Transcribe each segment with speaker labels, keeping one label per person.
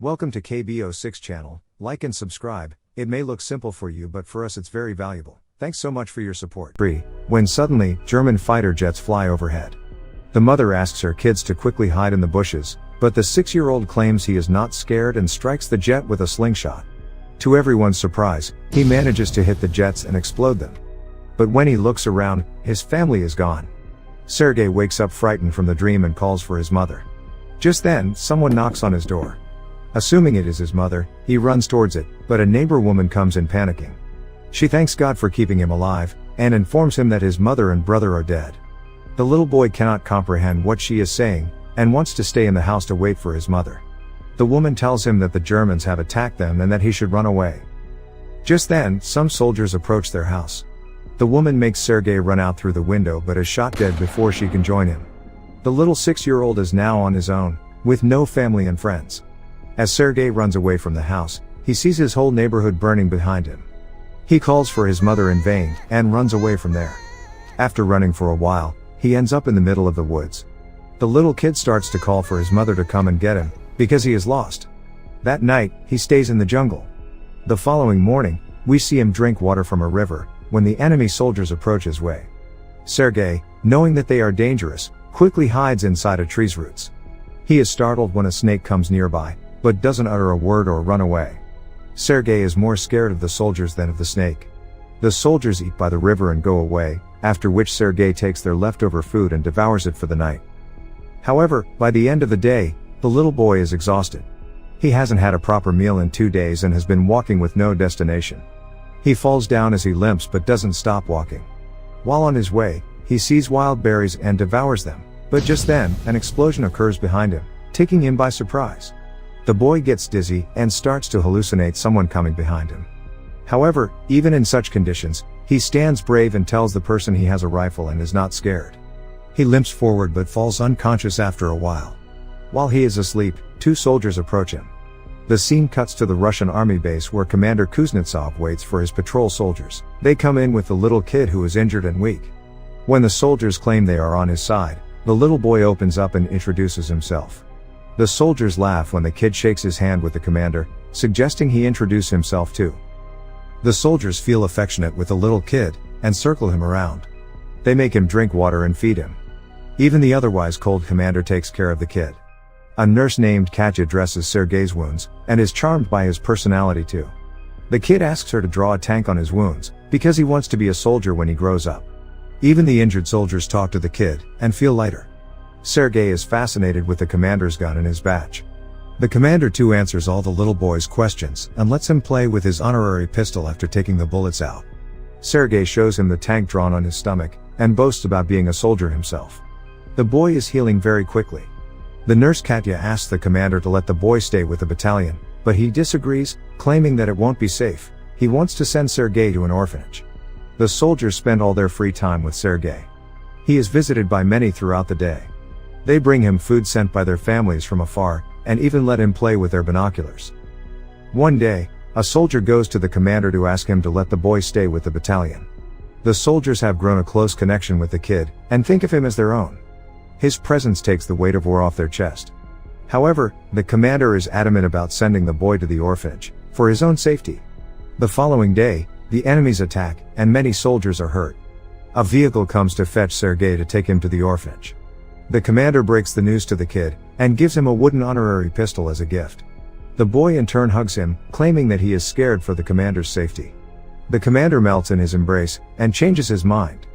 Speaker 1: Welcome to KBO6 channel, like and subscribe. It may look simple for you, but for us it's very valuable. Thanks so much for your support. 3. When suddenly, German fighter jets fly overhead. The mother asks her kids to quickly hide in the bushes, but the 6-year-old claims he is not scared and strikes the jet with a slingshot. To everyone's surprise, he manages to hit the jets and explode them. But when he looks around, his family is gone. Sergei wakes up frightened from the dream and calls for his mother. Just then, someone knocks on his door. Assuming it is his mother, he runs towards it, but a neighbor woman comes in panicking. She thanks God for keeping him alive, and informs him that his mother and brother are dead. The little boy cannot comprehend what she is saying, and wants to stay in the house to wait for his mother. The woman tells him that the Germans have attacked them and that he should run away. Just then, some soldiers approach their house. The woman makes Sergei run out through the window but is shot dead before she can join him. The little 6-year-old is now on his own, with no family and friends. As Sergei runs away from the house, he sees his whole neighborhood burning behind him. He calls for his mother in vain, and runs away from there. After running for a while, he ends up in the middle of the woods. The little kid starts to call for his mother to come and get him, because he is lost. That night, he stays in the jungle. The following morning, we see him drink water from a river, when the enemy soldiers approach his way. Sergei, knowing that they are dangerous, quickly hides inside a tree's roots. He is startled when a snake comes nearby, but doesn't utter a word or run away. Sergei is more scared of the soldiers than of the snake. The soldiers eat by the river and go away, after which Sergei takes their leftover food and devours it for the night. However, by the end of the day, the little boy is exhausted. He hasn't had a proper meal in 2 days and has been walking with no destination. He falls down as he limps but doesn't stop walking. While on his way, he sees wild berries and devours them, but just then, an explosion occurs behind him, taking him by surprise. The boy gets dizzy and starts to hallucinate someone coming behind him. However, even in such conditions, he stands brave and tells the person he has a rifle and is not scared. He limps forward but falls unconscious after a while. While he is asleep, 2 soldiers approach him. The scene cuts to the Russian army base where Commander Kuznetsov waits for his patrol soldiers. They come in with the little kid who is injured and weak. When the soldiers claim they are on his side, the little boy opens up and introduces himself. The soldiers laugh when the kid shakes his hand with the commander, suggesting he introduce himself too. The soldiers feel affectionate with the little kid, and circle him around. They make him drink water and feed him. Even the otherwise cold commander takes care of the kid. A nurse named Katya dresses Sergei's wounds, and is charmed by his personality too. The kid asks her to draw a tank on his wounds, because he wants to be a soldier when he grows up. Even the injured soldiers talk to the kid, and feel lighter. Sergei is fascinated with the commander's gun and his badge. The commander too answers all the little boy's questions, and lets him play with his honorary pistol after taking the bullets out. Sergei shows him the tank drawn on his stomach, and boasts about being a soldier himself. The boy is healing very quickly. The nurse Katya asks the commander to let the boy stay with the battalion, but he disagrees, claiming that it won't be safe. He wants to send Sergei to an orphanage. The soldiers spend all their free time with Sergei. He is visited by many throughout the day. They bring him food sent by their families from afar, and even let him play with their binoculars. One day, a soldier goes to the commander to ask him to let the boy stay with the battalion. The soldiers have grown a close connection with the kid, and think of him as their own. His presence takes the weight of war off their chest. However, the commander is adamant about sending the boy to the orphanage, for his own safety. The following day, the enemies attack, and many soldiers are hurt. A vehicle comes to fetch Sergei to take him to the orphanage. The commander breaks the news to the kid, and gives him a wooden honorary pistol as a gift. The boy in turn hugs him, claiming that he is scared for the commander's safety. The commander melts in his embrace, and changes his mind.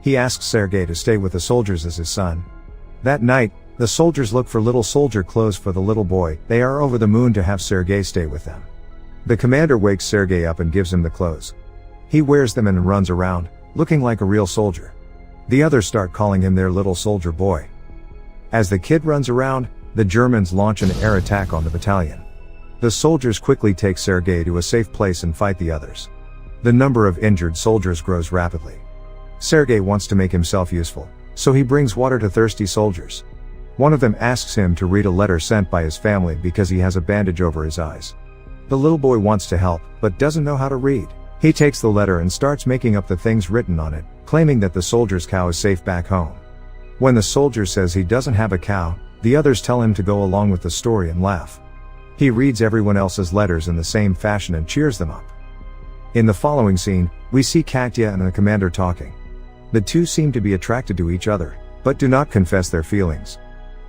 Speaker 1: He asks Sergei to stay with the soldiers as his son. That night, the soldiers look for little soldier clothes for the little boy. They are over the moon to have Sergei stay with them. The commander wakes Sergei up and gives him the clothes. He wears them and runs around, looking like a real soldier. The others start calling him their little soldier boy. As the kid runs around, the Germans launch an air attack on the battalion. The soldiers quickly take Sergei to a safe place and fight the others. The number of injured soldiers grows rapidly. Sergei wants to make himself useful, so he brings water to thirsty soldiers. One of them asks him to read a letter sent by his family because he has a bandage over his eyes. The little boy wants to help, but doesn't know how to read. He takes the letter and starts making up the things written on it, claiming that the soldier's cow is safe back home. When the soldier says he doesn't have a cow, the others tell him to go along with the story and laugh. He reads everyone else's letters in the same fashion and cheers them up. In the following scene, we see Katya and the commander talking. The two seem to be attracted to each other, but do not confess their feelings.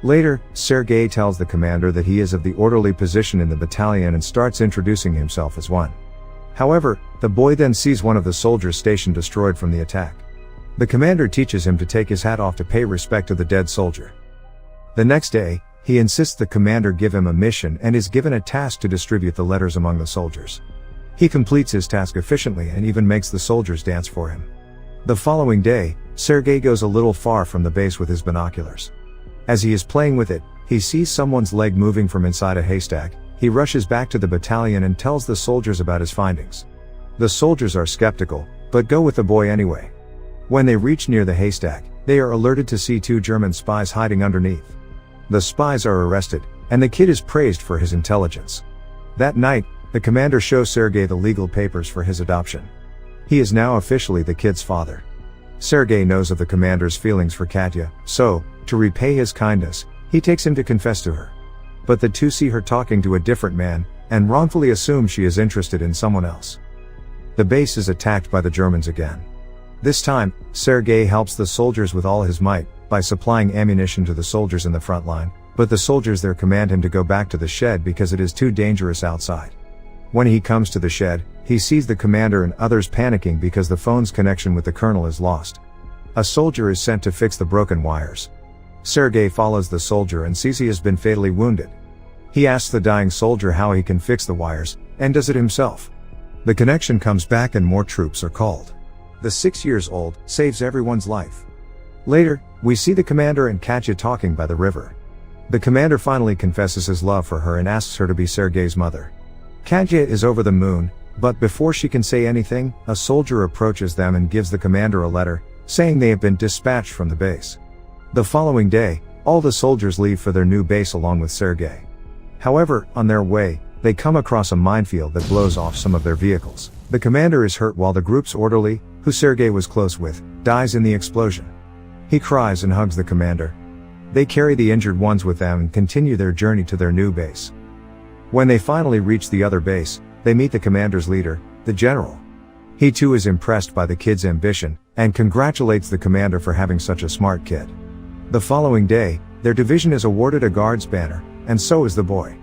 Speaker 1: Later, Sergei tells the commander that he is of the orderly position in the battalion and starts introducing himself as one. However, the boy then sees one of the soldiers stationed destroyed from the attack. The commander teaches him to take his hat off to pay respect to the dead soldier. The next day, he insists the commander give him a mission and is given a task to distribute the letters among the soldiers. He completes his task efficiently and even makes the soldiers dance for him. The following day, Sergei goes a little far from the base with his binoculars. As he is playing with it, he sees someone's leg moving from inside a haystack. He rushes back to the battalion and tells the soldiers about his findings. The soldiers are skeptical, but go with the boy anyway. When they reach near the haystack, they are alerted to see two German spies hiding underneath. The spies are arrested, and the kid is praised for his intelligence. That night, the commander shows Sergei the legal papers for his adoption. He is now officially the kid's father. Sergei knows of the commander's feelings for Katya, so, to repay his kindness, he takes him to confess to her. But the two see her talking to a different man, and wrongfully assume she is interested in someone else. The base is attacked by the Germans again. This time, Sergei helps the soldiers with all his might, by supplying ammunition to the soldiers in the front line, but the soldiers there command him to go back to the shed because it is too dangerous outside. When he comes to the shed, he sees the commander and others panicking because the phone's connection with the colonel is lost. A soldier is sent to fix the broken wires. Sergei follows the soldier and sees he has been fatally wounded. He asks the dying soldier how he can fix the wires, and does it himself. The connection comes back and more troops are called. The 6-year-old saves everyone's life. Later, we see the commander and Katya talking by the river. The commander finally confesses his love for her and asks her to be Sergei's mother. Katya is over the moon, but before she can say anything, a soldier approaches them and gives the commander a letter, saying they have been dispatched from the base. The following day, all the soldiers leave for their new base along with Sergei. However, on their way, they come across a minefield that blows off some of their vehicles. The commander is hurt while the group's orderly, who Sergei was close with, dies in the explosion. He cries and hugs the commander. They carry the injured ones with them and continue their journey to their new base. When they finally reach the other base, they meet the commander's leader, the general. He too is impressed by the kid's ambition, and congratulates the commander for having such a smart kid. The following day, their division is awarded a guard's banner, and so is the boy.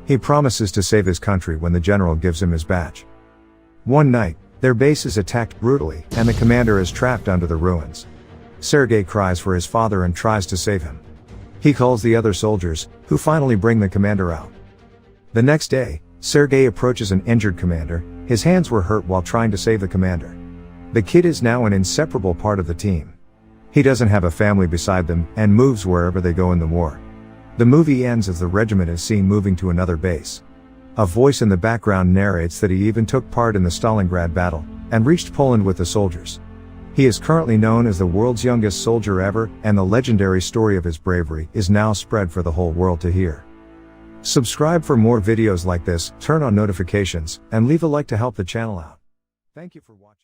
Speaker 1: He promises to save his country when the general gives him his badge. One night, their base is attacked brutally, and the commander is trapped under the ruins. Sergei cries for his father and tries to save him. He calls the other soldiers, who finally bring the commander out. The next day, Sergei approaches an injured commander. His hands were hurt while trying to save the commander. The kid is now an inseparable part of the team. He doesn't have a family beside them, and moves wherever they go in the war. The movie ends as the regiment is seen moving to another base. A voice in the background narrates that he even took part in the Stalingrad battle, and reached Poland with the soldiers. He is currently known as the world's youngest soldier ever, and the legendary story of his bravery is now spread for the whole world to hear. Subscribe for more videos like this, turn on notifications, and leave a like to help the channel out. Thank you for watching.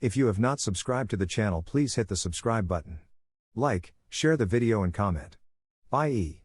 Speaker 1: If you have not subscribed to the channel, please hit the subscribe button. Like, share the video and comment. Bye.